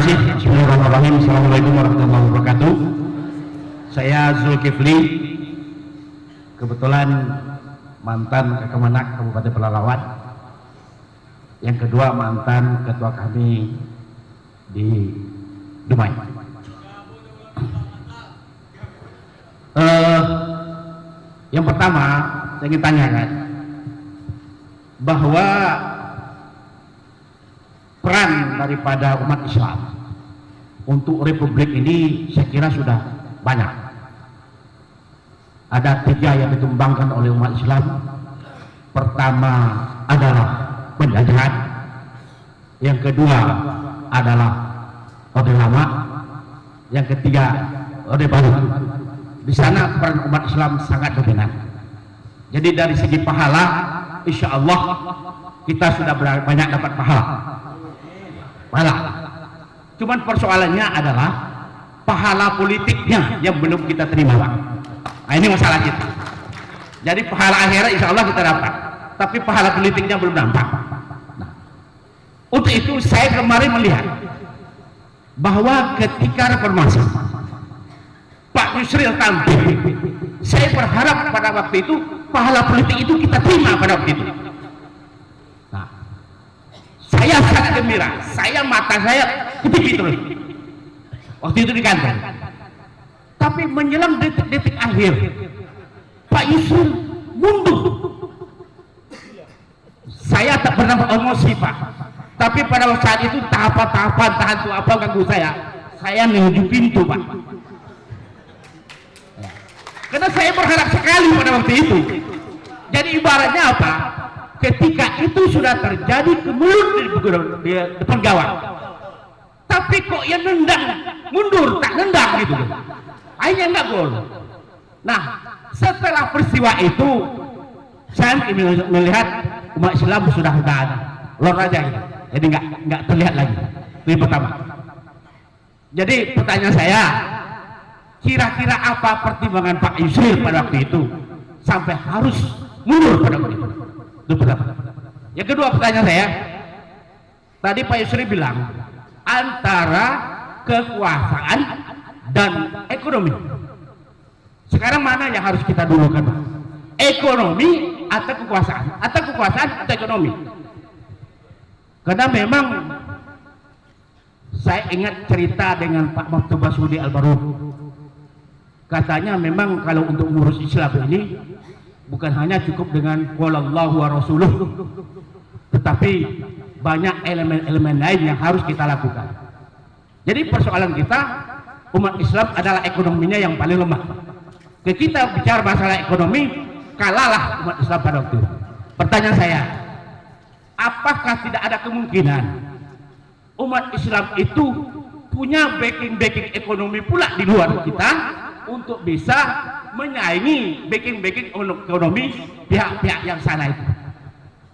kasih. Bismillahirrahmanirrahim. Assalamualaikum warahmatullahi wabarakatuh. Saya Zulkifli, kebetulan mantan Kemenak Kabupaten Pelalawan. Yang kedua mantan ketua kami di Dumai. Yang pertama saya ingin tanyakan bahwa peran daripada umat Islam untuk republik ini saya kira sudah banyak. Ada 3 yang dikembangkan oleh umat Islam. Pertama adalah penjajahan, yang kedua adalah Orde Lama, yang ketiga Orde Baru. Di sana peran umat Islam sangat dominan. Jadi dari segi pahala, insya Allah kita sudah banyak dapat pahala. Cuman persoalannya adalah pahala politiknya yang belum kita terima, Pak. Nah, ini masalah kita. Jadi pahala akhirat insya Allah kita dapat, tapi pahala politiknya belum nampak. Nah, untuk itu saya kemarin melihat bahwa ketika reformasi Pak Yusril tampil, saya berharap pada waktu itu pahala politik itu kita terima pada waktu itu. Nah, saya sangat gembira, mata saya ketipi terus waktu itu di kantor. Tapi menjelang detik-detik akhir Pak Yusril mundur. Saya tak pernah emosi, Pak, tapi pada saat itu tahapan-tahapan tahan tuh apa ganggu saya menuju pintu, Pak, karena saya berharap sekali pada waktu itu. Jadi ibaratnya apa, ketika itu sudah terjadi kemulut di depan gawang, tapi kok yang nendang mundur, tak nendang gitu, akhirnya enggak gol. Nah, setelah peristiwa itu saya melihat umat Islam sudah ada lor aja gitu, jadi nggak terlihat lagi. Itu yang pertama. Jadi pertanyaan saya, kira-kira apa pertimbangan Pak Yusril pada waktu itu sampai harus mundur pada waktu itu? Itu pertama. Yang kedua pertanyaan saya, tadi Pak Yusril bilang antara kekuasaan dan ekonomi. Sekarang mana yang harus kita dulukan, Pak? Ekonomi atau kekuasaan? Atau kekuasaan atau ekonomi? Karena memang saya ingat cerita dengan Pak Maktum Basudi Al-Barud. Katanya memang kalau untuk mengurus Islam ini bukan hanya cukup dengan qalallahu wa rasuluh, tetapi banyak elemen-elemen lain yang harus kita lakukan. Jadi persoalan kita umat Islam adalah ekonominya yang paling lemah. Kita bicara masalah ekonomi, kalahlah umat Islam pada waktu itu. Pertanyaan saya, apakah tidak ada kemungkinan umat Islam itu punya backing ekonomi pula di luar kita untuk bisa menyaingi backing ekonomi pihak-pihak yang sana itu?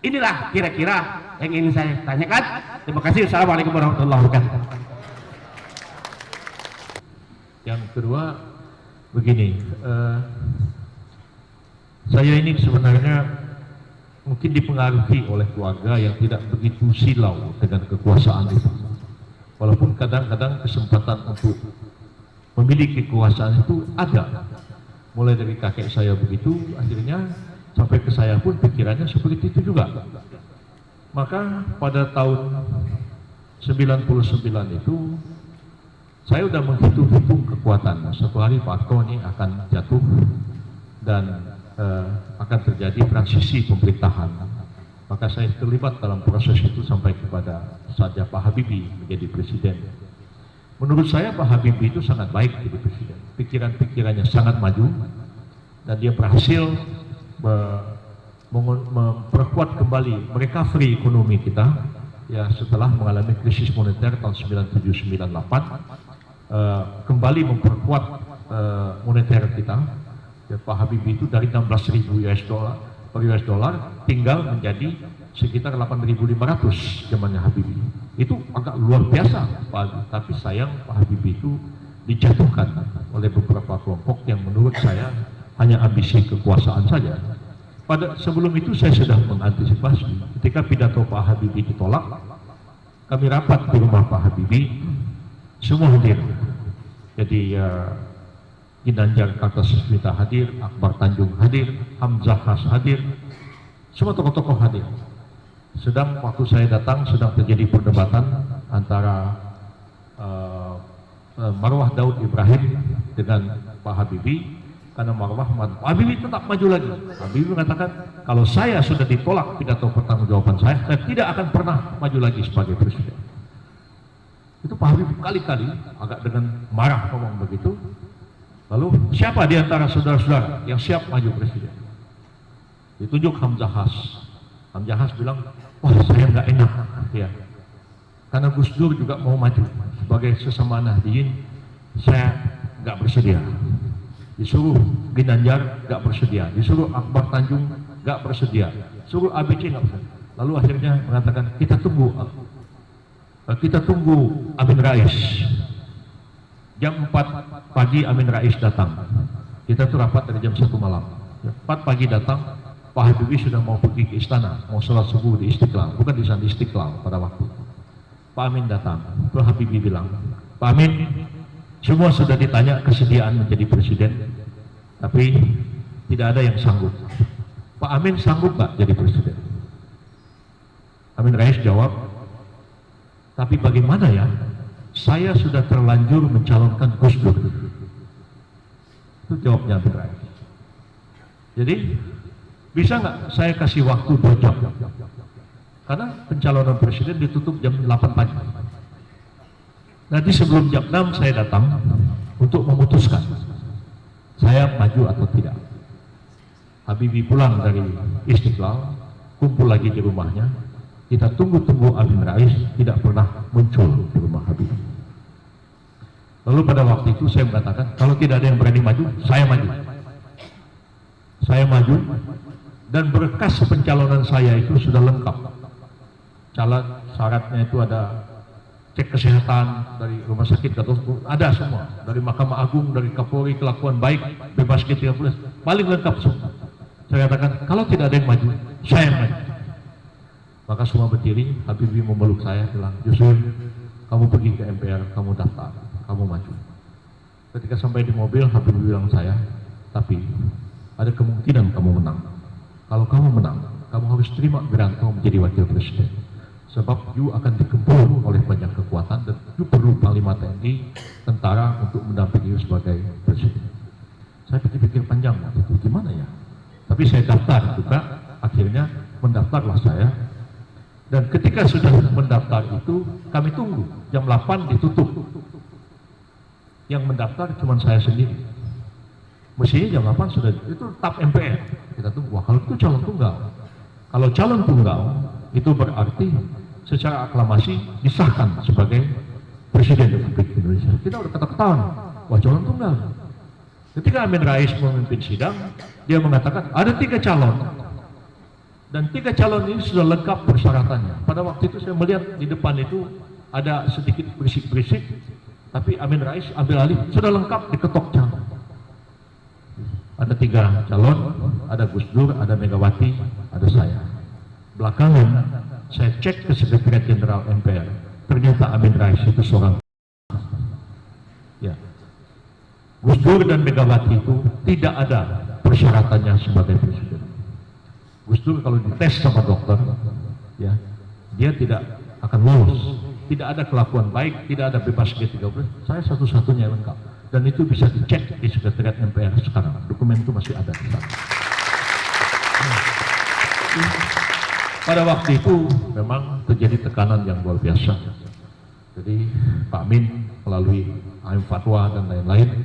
Inilah kira-kira yang ingin saya tanyakan. Terima kasih. Assalamualaikum warahmatullahi wabarakatuh. Yang kedua begini, saya ini sebenarnya mungkin dipengaruhi oleh keluarga yang tidak begitu silau dengan kekuasaan itu. Walaupun kadang-kadang kesempatan untuk memiliki kekuasaan itu ada, mulai dari kakek saya begitu, akhirnya sampai ke saya pun pikirannya seperti itu juga. Maka pada tahun 99 itu saya sudah menghitung kekuatan. Satu hari Pak Harto ini akan jatuh dan akan terjadi transisi pemerintahan. Maka saya terlibat dalam proses itu sampai kepada saatnya Pak Habibie menjadi presiden. Menurut saya Pak Habibie itu sangat baik jadi presiden. Pikiran-pikirannya sangat maju dan dia berhasil memperkuat kembali, merecovery ekonomi kita ya setelah mengalami krisis moneter tahun 97-98. Kembali memperkuat moneter kita. Ya, Pak Habibie itu dari 16.000 US dollar tinggal menjadi sekitar 8.500 zamannya Habibie. Itu agak luar biasa, Pak. Tapi sayang Pak Habibie itu dijatuhkan oleh beberapa kelompok yang menurut saya hanya ambisi kekuasaan saja. Sebelum itu saya sudah mengantisipasi. Ketika pidato Pak Habibie ditolak, kami rapat di rumah Pak Habibie semua hadir. Jadi Ginanjar Kartasasmita hadir, Akbar Tanjung hadir, Hamzah Has hadir, semua tokoh-tokoh hadir. Sedang waktu saya datang sedang terjadi perdebatan antara Marwah Daud Ibrahim dengan Pak Habibie, karena Marwah Pak Habibie tetap maju lagi. Habibie mengatakan kalau saya sudah ditolak pidato pertanggungjawaban saya tidak akan pernah maju lagi sebagai presiden. Itu Pak Habibie kali-kali agak dengan marah ngomong begitu. Lalu siapa di antara saudara-saudara yang siap maju presiden? Ditunjuk Hamzah Has. Hamzah Has bilang, wah saya nggak enak ya, karena Gus Dur juga mau maju sebagai sesama Nahdliyin, saya nggak bersedia. Disuruh Ginanjar nggak bersedia, disuruh Akbar Tanjung nggak bersedia, suruh ABC nggak bersedia. Lalu akhirnya mengatakan kita tunggu Amin Rais. Jam 4 pagi Amin Rais datang. Kita tuh rapat dari jam 1 malam. 4 pagi datang, Pak Habibie sudah mau pergi ke istana, mau sholat subuh di Istiqlal, bukan di sana, di Istiqlal pada waktu. Pak Amin datang, terus Habibie bilang, Pak Amin, semua sudah ditanya kesediaan menjadi presiden, tapi tidak ada yang sanggup. Pak Amin sanggup nggak jadi presiden? Amin Rais jawab, tapi bagaimana ya? Saya sudah terlanjur mencalonkan Gus Dur. Itu jawabnya Amin Rais. Jadi bisa nggak saya kasih waktu 2 jam? Karena pencalonan presiden ditutup jam 8 pagi. Nanti sebelum jam 6 saya datang untuk memutuskan saya maju atau tidak. Habibie pulang dari Istiqlal, kumpul lagi di rumahnya. Kita tunggu-tunggu Amin Rais tidak pernah muncul di rumah Habibie. Lalu pada waktu itu saya mengatakan, kalau tidak ada yang berani maju, saya maju. Saya maju, dan berkas pencalonan saya itu sudah lengkap. Syaratnya itu ada cek kesehatan dari rumah sakit, ada semua. Dari Mahkamah Agung, dari Kapolri, kelakuan baik, bebas G30, paling lengkap semua. Saya katakan, kalau tidak ada yang maju, saya maju. Maka semua berdiri, Habibie memeluk saya, bilang, Yusril, kamu pergi ke MPR, kamu daftar, kamu maju. Ketika sampai di mobil, Habibie bilang saya, tapi ada kemungkinan kamu menang. Kalau kamu menang, kamu harus terima Wiranto menjadi wakil presiden. Sebab you akan dikepung oleh banyak kekuatan dan you perlu Panglima TNI, tentara untuk mendampingi you sebagai presiden. Saya pikir-pikir panjang waktu itu, gimana ya? Tapi saya daftar juga, akhirnya mendaftarlah saya. Dan ketika sudah mendaftar itu, kami tunggu, jam 8 ditutup. Yang mendaftar cuma saya sendiri. Mestinya jam 8 sudah, itu tap MPR. Kita tunggu, wah kalau itu calon tunggal. Kalau calon tunggal, itu berarti secara aklamasi disahkan sebagai Presiden Republik Indonesia. Kita udah ketakutan, wah calon tunggal. Ketika Amin Rais memimpin sidang, dia mengatakan ada 3 calon. Dan 3 calon ini sudah lengkap persyaratannya. Pada waktu itu saya melihat di depan itu ada sedikit berisik-berisik, tapi Amin Rais ambil alih, sudah lengkap diketok calon. Ada 3 calon, ada Gus Dur, ada Megawati, ada saya. Belakangan saya cek ke Sekretariat Jenderal MPR, ternyata Amin Rais itu seorang. Ya, Gus Dur dan Megawati itu tidak ada persyaratannya sebagai presiden. Gus Dur kalau dites sama dokter, ya, dia tidak akan lulus. Tidak ada kelakuan baik, tidak ada bebas G30. Saya satu-satunya lengkap. Dan itu bisa dicek di Sekretariat MPR sekarang. Dokumen itu masih ada di sana. Pada waktu itu memang terjadi tekanan yang luar biasa. Jadi Pak Amin melalui Aim Fatwa dan lain-lain,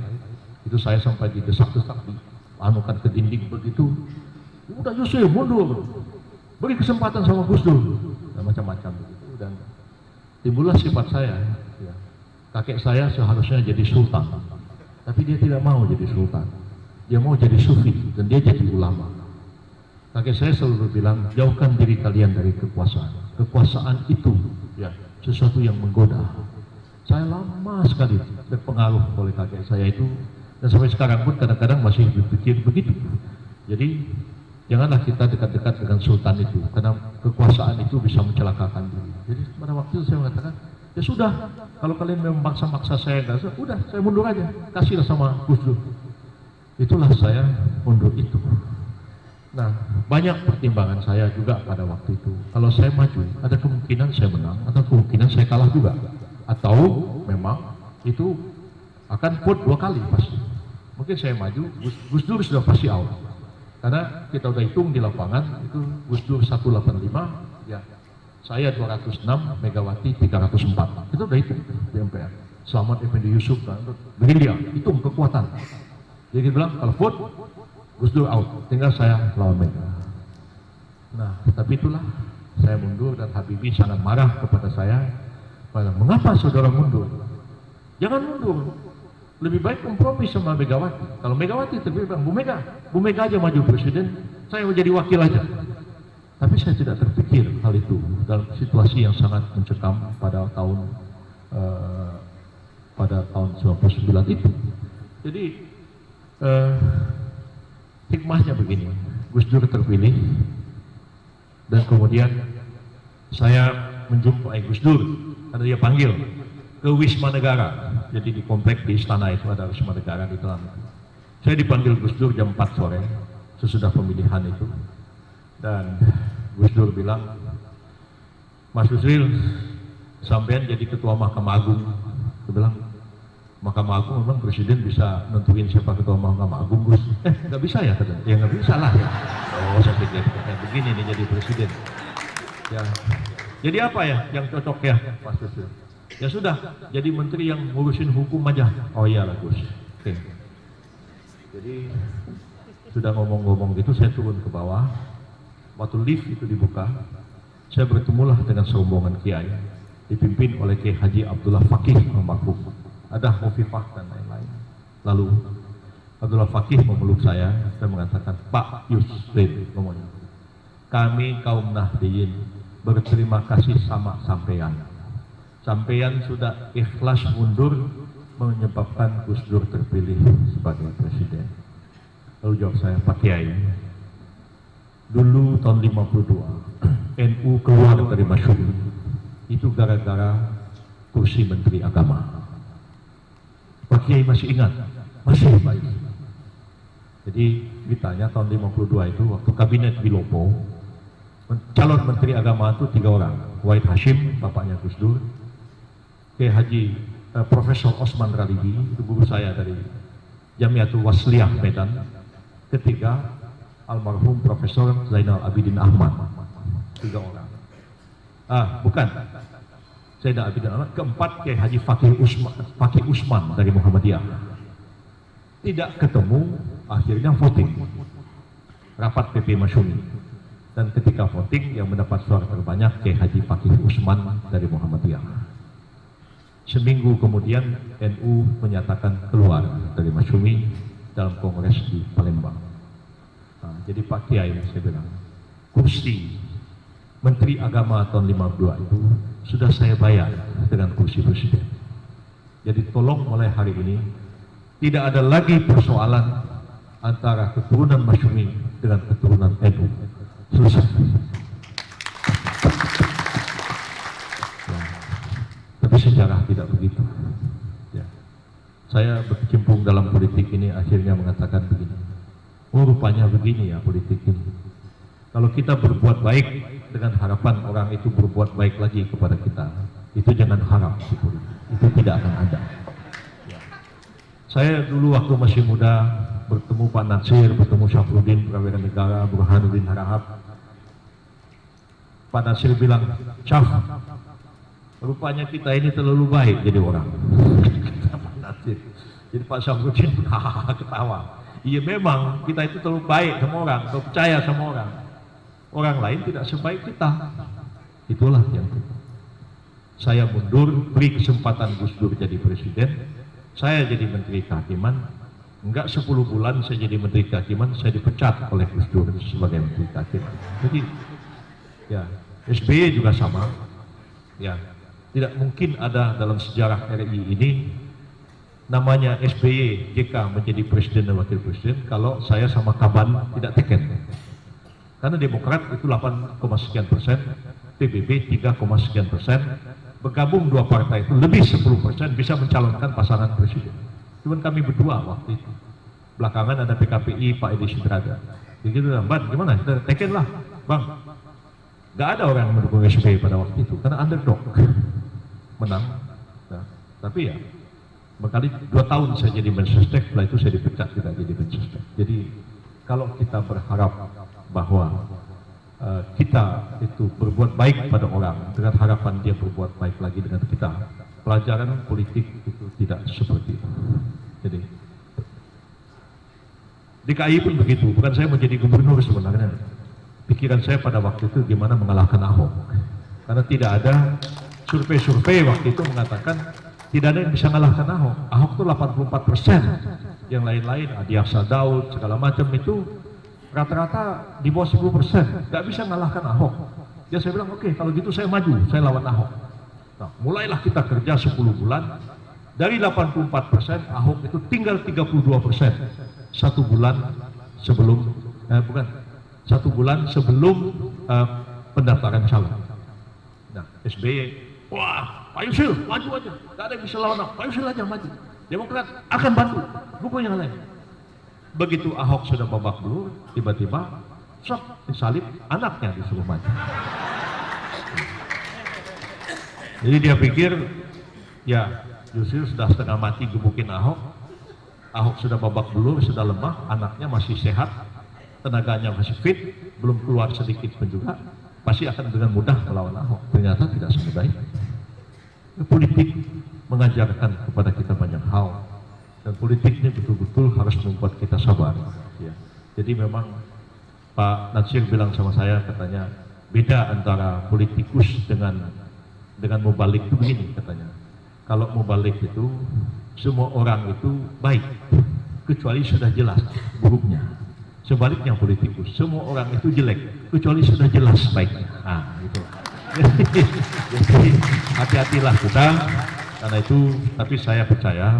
itu saya sampai didesak-desak, dianukan ke dinding begitu. Udah Yusril mundur, beri kesempatan sama Gus Dur, dan macam-macam begitu. Dan timbullah sifat saya, ya. Kakek saya seharusnya jadi sultan, tapi dia tidak mau jadi sultan. Dia mau jadi sufi dan dia jadi ulama. Kakek saya selalu bilang, jauhkan diri kalian dari kekuasaan. Kekuasaan itu ya sesuatu yang menggoda. Saya lama sekali terpengaruh oleh kakek saya itu, dan sampai sekarang pun kadang-kadang masih berpikir begitu. Jadi janganlah kita dekat-dekat dengan sultan itu, karena kekuasaan itu bisa mencelakakan diri. Jadi pada waktu itu saya mengatakan, Ya sudah, kalau kalian memang maksa-maksa saya nggak usah, udah saya mundur aja, kasihlah sama Gus Dur. Itulah saya mundur itu. Nah, banyak pertimbangan saya juga pada waktu itu. Kalau saya maju, ada kemungkinan saya menang, atau kemungkinan saya kalah juga. Atau memang itu akan vote 2 kali pasti. Mungkin saya maju, Gus Dur sudah pasti out. Karena kita udah hitung di lapangan, itu Gus Dur 185, ya saya 206, Megawati 304. Itu udah hitung di MPR. Selamat Effendi Yusuf, brilian, hitung kekuatan. Jadi dia bilang, kalau vote, Gus Dur out, tinggal saya lawan Mega. Nah, tapi itulah, saya mundur dan Habibie sangat marah kepada saya. Mengapa saudara mundur? Jangan mundur. Lebih baik kompromi sama Megawati. Kalau Megawati terpilih, Bu Mega aja maju presiden, saya mau jadi wakil aja. Tapi saya tidak terpikir hal itu dalam situasi yang sangat mencekam pada tahun 99 itu. Jadi hikmahnya begini, Gus Dur terpilih dan kemudian saya menjumpai Gus Dur karena dia panggil ke Wisma Negara. Jadi di komplek di istana itu ada Wisma Negara di dalam. Saya dipanggil Gus Dur jam 4 sore sesudah pemilihan itu. Dan Gus Dur bilang, Mas Yusril, sampean jadi ketua Mahkamah Agung. Dia bilang, Mahkamah Agung memang presiden bisa nentuin siapa ketua Mahkamah Agung, Gus. Nggak bisa ya? Ya nggak bisa lah ya. Oh, saya pikir kayak begini nih jadi presiden. Ya, jadi apa ya yang cocok ya, Mas Yusril? Ya sudah, jadi menteri yang ngurusin hukum aja. Oh iyalah Gus. Oke. Jadi sudah ngomong-ngomong gitu, saya turun ke bawah. Waktu lift itu dibuka, saya bertemulah dengan serombongan kiai dipimpin oleh Kiai Haji Abdullah Fakih almarhum, ada Hovifah dan lain-lain. Lalu Abdullah Fakih memeluk saya dan mengatakan, Pak Yusril, ngomongnya, kami kaum Nahdliyin berterima kasih sama sampean. Sampean sudah ikhlas mundur menyebabkan Gus Dur terpilih sebagai presiden. Lalu jawab saya, Pak Kiai, dulu tahun 52 NU keluar dari Masyumi itu gara-gara kursi Menteri Agama. Pak Kiai masih ingat? Masih baik. Jadi ditanya tahun 52 itu waktu kabinet Wilopo, calon Menteri Agama itu 3 orang. Wahid Hashim, bapaknya Gus Dur, Kiai Haji Profesor Osman Ralibi, itu guru saya dari Jamiatul Wasliyah Medan. Ketiga, almarhum Profesor Zainal Abidin Ahmad. 3 orang. Bukan Zainal Abidin Ahmad. Keempat, Kiai Haji Fakih Usman dari Muhammadiyah. Tidak ketemu, akhirnya voting rapat PP Masyumi. Dan ketika voting yang mendapat suara terbanyak Kiai Haji Fakih Usman dari Muhammadiyah. Seminggu kemudian NU menyatakan keluar dari Masyumi dalam kongres di Palembang. Jadi Pak Kiai, saya bilang, kursi Menteri Agama tahun 52 itu sudah saya bayar dengan kursi presiden. Jadi tolong mulai hari ini tidak ada lagi persoalan antara keturunan Masyumi dengan keturunan NU. Selesai. Ya. Tapi sejarah tidak begitu. Ya. Saya berkecimpung dalam politik ini akhirnya mengatakan begini. Oh, rupanya begini ya politik ini. Kalau kita berbuat baik dengan harapan orang itu berbuat baik lagi kepada kita, itu jangan harap di politik. Itu tidak akan ada. Ya. Saya dulu waktu masih muda bertemu Pak Natsir, bertemu Syafruddin Prawira Negara, Burhanuddin Harahap. Pak Natsir bilang, Syaf, rupanya kita ini terlalu baik jadi orang. Pak Natsir. Jadi Pak Syafruddin ketawa. Iya memang kita itu terlalu baik sama orang, terlalu percaya sama orang. Orang lain tidak sebaik kita. Itulah yang kita. Saya mundur, beri kesempatan Gus Dur jadi presiden. Saya jadi Menteri Kehakiman. Enggak 10 bulan saya jadi Menteri Kehakiman, saya dipecat oleh Gus Dur sebagai Menteri Kehakiman. Jadi ya, SBY juga sama. Ya, tidak mungkin ada dalam sejarah RI ini namanya SBY JK menjadi presiden dan wakil presiden kalau saya sama Kaban tidak teken. Karena Demokrat itu 8, sekian persen, PBB 3, sekian persen, bergabung dua partai itu lebih 10% bisa mencalonkan pasangan presiden. Cuman kami berdua waktu itu. Belakangan ada PKPI Pak Edi Sudrada. Begitu lah, Bang, gimana? Kita teken lah, Bang. Gak ada orang yang mendukung SBY pada waktu itu karena underdog menang. Nah, tapi ya berkali 2 tahun saya jadi Mensesnek, setelah itu saya dipecat juga jadi Mensesnek. Jadi kalau kita berharap bahwa kita itu berbuat baik pada orang dengan harapan dia berbuat baik lagi dengan kita, pelajaran politik itu tidak seperti itu. Jadi DKI pun begitu, bukan saya menjadi gubernur sebenarnya. Pikiran saya pada waktu itu gimana mengalahkan Ahok, karena tidak ada survei waktu itu mengatakan tidak ada yang bisa mengalahkan Ahok. Ahok itu 84%, yang lain-lain Adiaksa Daud segala macam itu rata-rata di bawah 10%, nggak bisa mengalahkan Ahok. Ya saya bilang oke, kalau gitu saya maju, saya lawan Ahok. Nah, mulailah kita kerja 10 bulan, dari 84% Ahok itu tinggal 32%. 1 bulan sebelum, pendaftaran calon. Nah, SBY, wah, Pak Yusril maju aja, nggak ada yang bisa lawan Ahok, Pak Yusril aja maju. Demokrat akan bantu, dukung yang lain. Begitu Ahok sudah babak belur, tiba-tiba disalib, anaknya disuruh maju. Jadi dia pikir, ya Yusril sudah setengah mati gebukin Ahok, Ahok sudah babak belur, sudah lemah, anaknya masih sehat, tenaganya masih fit, belum keluar sedikit pun juga, pasti akan dengan mudah melawan Ahok. Ternyata tidak semudah itu. Politik mengajarkan kepada kita banyak hal. Dan politik ini betul-betul harus membuat kita sabar. Ya. Jadi memang Pak Natsir bilang sama saya, katanya beda antara politikus dengan mubalik itu begini katanya. Kalau mubalik itu semua orang itu baik, kecuali sudah jelas buruknya. Sebaliknya politikus, semua orang itu jelek, kecuali sudah jelas baiknya. Nah, gitu. Jadi hati-hatilah kita. Karena itu, tapi saya percaya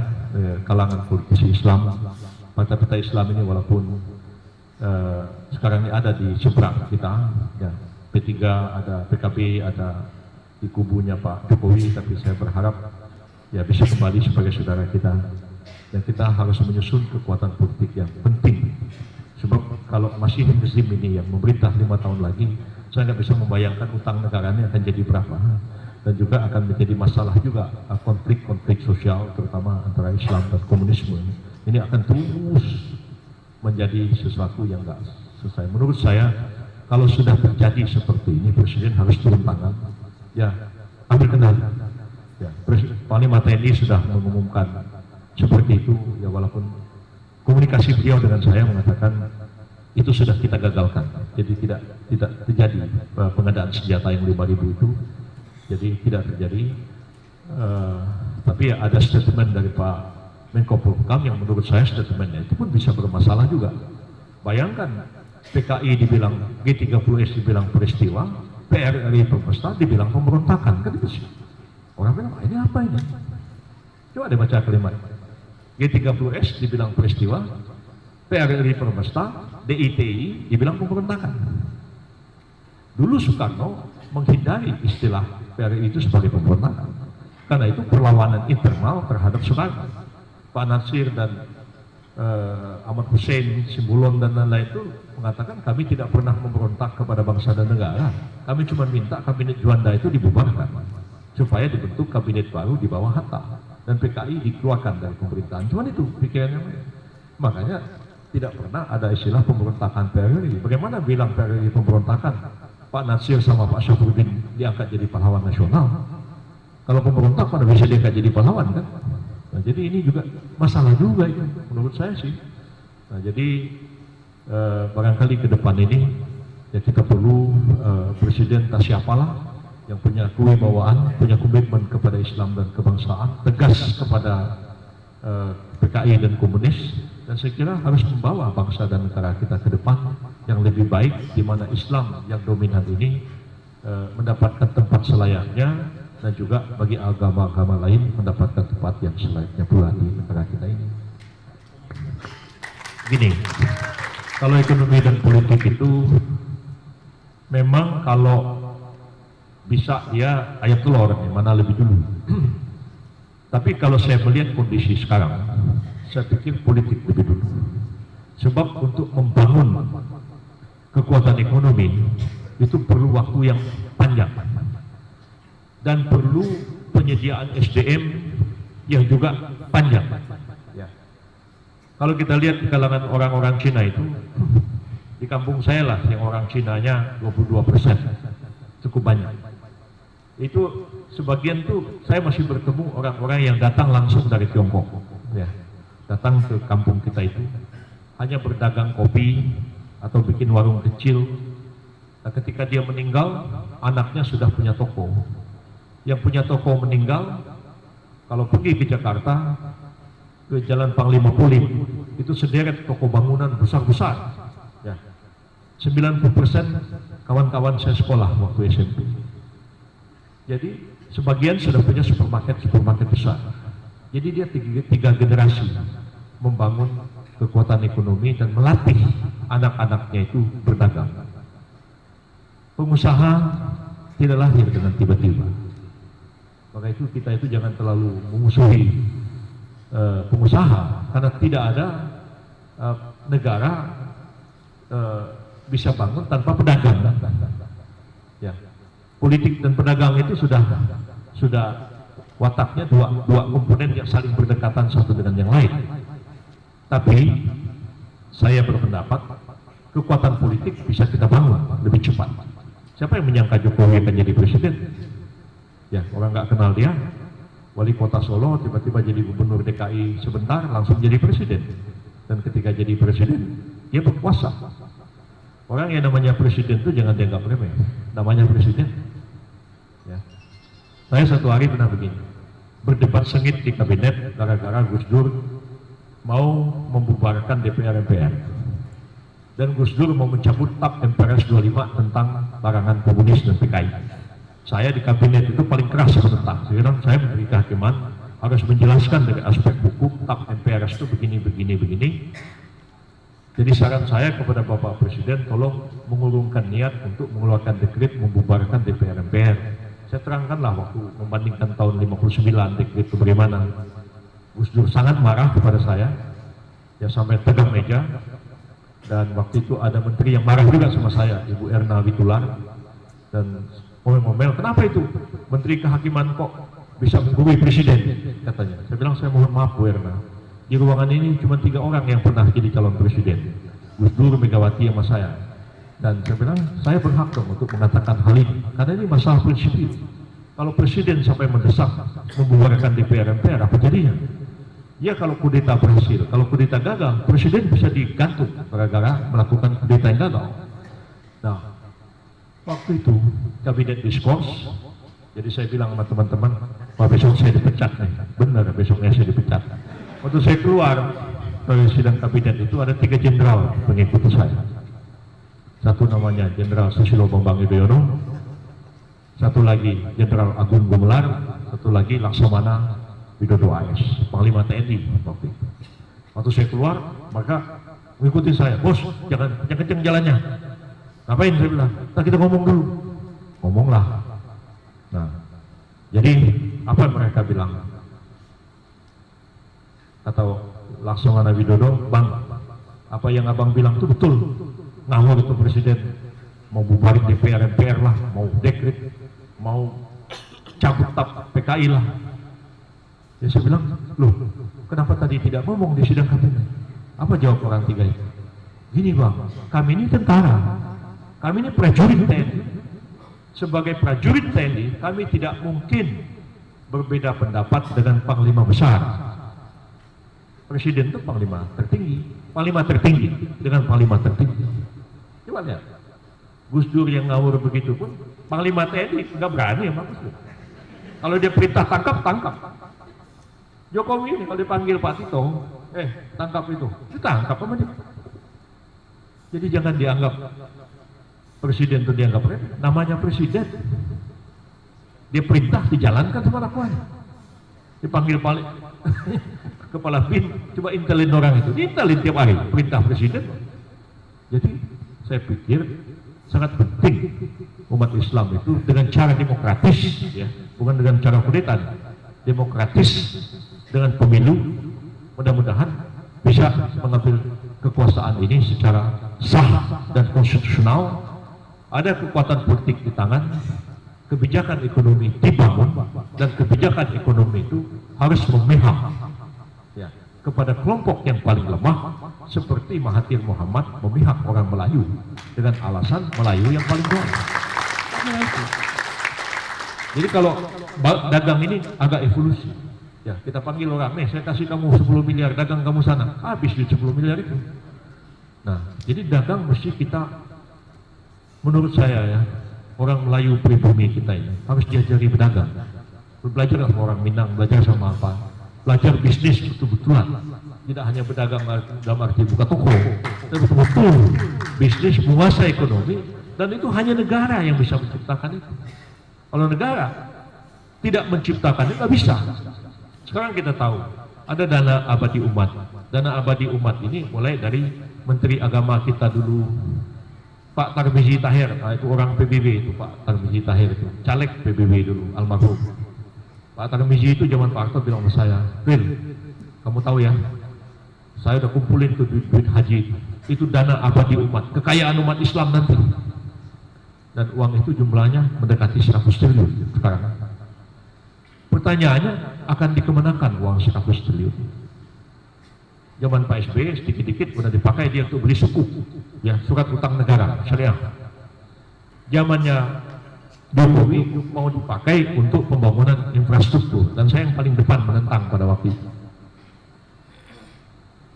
kalangan politisi Islam, partai-partai Islam ini walaupun sekarang ini ada di seberang kita, ya, P3 ada, PKB ada di kubunya Pak Jokowi, tapi saya berharap ya bisa kembali sebagai saudara kita, dan kita harus menyusun kekuatan politik yang penting. Sebab kalau masih rezim ini yang memerintah 5 tahun lagi, saya nggak bisa membayangkan utang negaranya akan jadi berapa. Dan juga akan menjadi masalah juga konflik-konflik sosial terutama antara Islam dan komunisme ini akan terus menjadi sesuatu yang nggak selesai. Menurut saya kalau sudah terjadi seperti ini, Presiden harus turun tangan, ya ambil kendali. Ya, Panglima TNI sudah mengumumkan seperti itu, ya walaupun komunikasi beliau dengan saya mengatakan itu sudah kita gagalkan, jadi tidak terjadi pengadaan senjata yang 5.000 itu. Jadi tidak terjadi, tapi ya ada statement dari Pak Menko Polhukam yang menurut saya statementnya itu pun bisa bermasalah juga. Bayangkan PKI dibilang, G30S dibilang peristiwa, PRRI Perpesta dibilang pemberontakan, kan itu sih. Orang bilang, ini apa ini? Coba deh baca kalimat. G30S dibilang peristiwa, PRRI Perpesta, DITI dibilang pemberontakan. Dulu Soekarno menghindari istilah PRRI itu sebagai pemberontakan, karena itu perlawanan internal terhadap Soekarno. Pak Natsir dan Ahmad Hussein, Simbulon dan lain-lain itu mengatakan kami tidak pernah memberontak kepada bangsa dan negara, kami cuma minta kabinet Juanda itu dibubarkan supaya dibentuk kabinet baru di bawah Hatta dan PKI dikeluarkan dari pemerintahan. Cuma itu pikirannya. Makanya tidak pernah ada istilah pemberontakan PRRI. Bagaimana bilang PRRI pemberontakan? Pak Natsir sama Pak Syafruddin diangkat jadi pahlawan nasional. Kalau pemberontak pada bisa diangkat jadi pahlawan kan? Nah, jadi ini juga masalah juga itu menurut saya sih. Nah, jadi barangkali ke depan ini ya kita perlu presiden tak siapalah yang punya kewibawaan, punya komitmen kepada Islam dan kebangsaan, tegas kepada PKI dan komunis, dan saya kira harus membawa bangsa dan negara kita ke depan yang lebih baik, di mana Islam yang dominan ini mendapatkan tempat selayaknya, dan juga bagi agama-agama lain mendapatkan tempat yang selayaknya pula di negara kita ini. Gini, kalau ekonomi dan politik itu memang kalau bisa dia ayam telur, mana lebih dulu. Tapi kalau saya melihat kondisi sekarang, saya pikir politik lebih dulu. Sebab untuk membangun kekuatan ekonomi itu perlu waktu yang panjang dan perlu penyediaan SDM yang juga panjang. Ya. Kalau kita lihat di kalangan orang-orang Cina itu, di kampung saya lah yang orang Cinanya 22%, cukup banyak. Itu sebagian tuh saya masih bertemu orang-orang yang datang langsung dari Tiongkok, ya, datang ke kampung kita itu hanya berdagang kopi atau bikin warung kecil. Nah, ketika dia meninggal, anaknya sudah punya toko. Yang punya toko meninggal, kalau pergi ke Jakarta, ke Jalan Panglima Polim, itu sederet toko bangunan besar-besar. Ya. 90% kawan-kawan saya sekolah waktu SMP. Jadi sebagian sudah punya supermarket besar. Jadi dia tiga generasi membangun kekuatan ekonomi dan melatih anak-anaknya itu berdagang. Pengusaha tidak lahir dengan tiba-tiba. Maka itu kita itu jangan terlalu memusuhi pengusaha, karena tidak ada negara bisa bangun tanpa pedagang. Ya. Politik dan pedagang itu sudah wataknya dua komponen yang saling berdekatan satu dengan yang lain. Tapi saya berpendapat kekuatan politik bisa kita bangun lebih cepat. Siapa yang menyangka Jokowi akan jadi presiden? Ya, orang nggak kenal dia, wali kota Solo tiba-tiba jadi gubernur DKI sebentar langsung jadi presiden. Dan ketika jadi presiden, dia berkuasa. Orang yang namanya presiden itu jangan dianggap remeh. Namanya presiden. Ya. Saya satu hari pernah begini, berdebat sengit di kabinet gara-gara Gus Dur mau membubarkan DPR-MPR. Dan Gus Dur mau mencabut TAP MPRS 25 tentang larangan komunis dan PKI. Saya di kabinet itu paling keras menentang. Saya menteri kehakiman harus menjelaskan dari aspek hukum TAP MPRS itu begini. Jadi saran saya kepada Bapak Presiden, tolong mengurungkan niat untuk mengeluarkan dekret membubarkan DPR-MPR. Saya terangkanlah waktu membandingkan tahun 59 dekret itu bagaimana. Gus Dur sangat marah kepada saya, ya sampai tegang meja. Dan waktu itu ada menteri yang marah juga sama saya, Ibu Erna Witular, dan ngomel-ngomel, kenapa itu menteri kehakiman kok bisa menggurui presiden, katanya. Saya bilang, saya mohon maaf Bu Erna, di ruangan ini cuma 3 orang yang pernah jadi calon presiden, Gus Dur, Megawati, sama saya. Dan saya bilang, saya berhak dong untuk mengatakan hal ini, karena ini masalah prinsip ini. Kalau presiden sampai mendesak membubarkan DPR-MPR, apa jadinya? Ya kalau kudeta berhasil, kalau kudeta gagal, presiden bisa digantung gara-gara melakukan kudeta yang gagal. Nah, waktu itu kabinet diskors, jadi saya bilang sama teman-teman, Pak besok saya dipecat nih, benar besoknya saya dipecat. Waktu saya keluar dari sidang kabinet itu ada 3 jenderal mengikuti saya. Satu namanya Jenderal Susilo Bambang Yudhoyono, satu lagi Jenderal Agung Gumelar, satu lagi Laksamana Widodo AS, Panglima TNI waktu itu. Waktu saya keluar, maka mengikuti saya, bos, jangan kenceng jalannya. Ngapain? Saya bilang, nah, kita ngomong dulu. Ngomonglah. Nah, jadi apa yang mereka bilang? Atau Laksamana Widodo, Bang, apa yang abang bilang itu betul. Ngawur itu presiden, mau bubarin DPR-MPR lah, mau dekret, mau cabut TAP PKI lah. Ya saya bilang, loh kenapa tadi tidak ngomong di sidang kabinet? Apa jawab orang 3 itu? Gini Bang, kami ini tentara, kami ini prajurit TNI. Sebagai prajurit TNI, kami tidak mungkin berbeda pendapat dengan panglima besar. Presiden itu panglima tertinggi dengan panglima tertinggi. Coba lihat, Gus Dur yang ngawur begitu pun, panglima TNI nggak berani sama Gus Dur. Kalau dia perintah tangkap. Jokowi ini kalau dipanggil Pak Tito, tangkap itu, ditangkap sama dia. Jadi jangan dianggap presiden itu dianggap remeh. Namanya presiden, dia perintah dijalankan sama lakuannya. Dipanggil paling kepala bin, coba intelin orang itu, diintelin tiap hari perintah presiden. Jadi saya pikir sangat penting umat Islam itu dengan cara demokratis, ya, bukan dengan cara kudeta, demokratis dengan pemilu, mudah-mudahan bisa mengambil kekuasaan ini secara sah dan konstitusional. Ada kekuatan politik di tangan, kebijakan ekonomi dibangun, dan kebijakan ekonomi itu harus memihak, ya, kepada kelompok yang paling lemah, seperti Mahathir Muhammad memihak orang Melayu dengan alasan Melayu yang paling kuat. Jadi kalau dagang ini agak evolusi, ya, kita panggil orang, nih saya kasih kamu 10 miliar, dagang kamu sana, habis di 10 miliar itu. Nah, jadi dagang mesti kita, menurut saya ya, orang Melayu pribumi kita ini harus diajari berdagang. Belajar sama orang Minang, belajar sama apa, belajar bisnis betul-betulan, tidak hanya berdagang dalam arti buka toko, tapi betul-betul bisnis, menguasai ekonomi, dan itu hanya negara yang bisa menciptakan itu. Kalau negara tidak menciptakan itu nggak bisa. Sekarang kita tahu ada dana abadi umat. Dana abadi umat ini mulai dari Menteri Agama kita dulu, Pak Tarmizi Tahir, itu orang PBB itu, Pak Tarmizi Tahir itu, caleg PBB dulu, almarhum. Pak Tarmizi itu zaman Pak Harto bilang sama saya, Phil, kamu tahu ya, saya udah kumpulin tuh duit haji, itu dana abadi umat, kekayaan umat Islam nanti. Dan uang itu jumlahnya mendekati 100 triliun sekarang. Pertanyaannya, akan dikemenakan uang 100 triliun? Zaman Pak SBY sedikit-sedikit sudah dipakai dia untuk beli suku, ya, surat utang negara, syariah. Zamannya Jokowi mau dipakai untuk pembangunan infrastruktur, dan saya yang paling depan menentang pada waktu itu.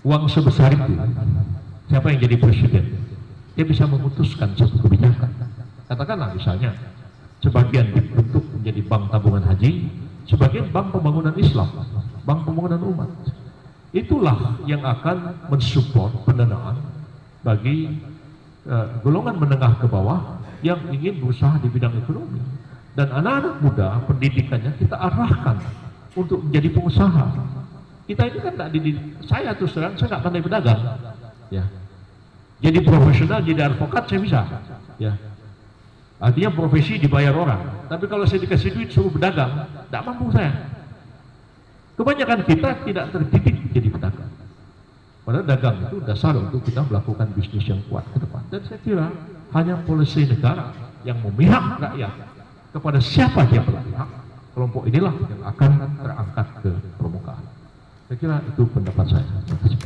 Uang sebesar itu, siapa yang jadi presiden? Dia bisa memutuskan satu kebijakan. Katakanlah misalnya, sebagian dibentuk menjadi bank tabungan haji, sebagian bank pembangunan Islam, bank pembangunan umat. Itulah yang akan mensupport pendanaan bagi golongan menengah ke bawah yang ingin berusaha di bidang ekonomi. Dan anak-anak muda pendidikannya kita arahkan untuk menjadi pengusaha. Kita ini kan tidak dididik, saya terus terang saya nggak pandai berdagang, ya. Jadi profesional, jadi advokat saya bisa, ya. Artinya profesi dibayar orang, tapi kalau saya dikasih duit suruh berdagang, tidak mampu saya. Kebanyakan kita tidak terdidik jadi pedagang. Padahal dagang itu dasar untuk kita melakukan bisnis yang kuat ke depan. Dan saya kira hanya polisi negara yang memihak rakyat kepada siapa dia berpihak, kelompok inilah yang akan terangkat ke permukaan. Saya kira itu pendapat saya. Terima kasih.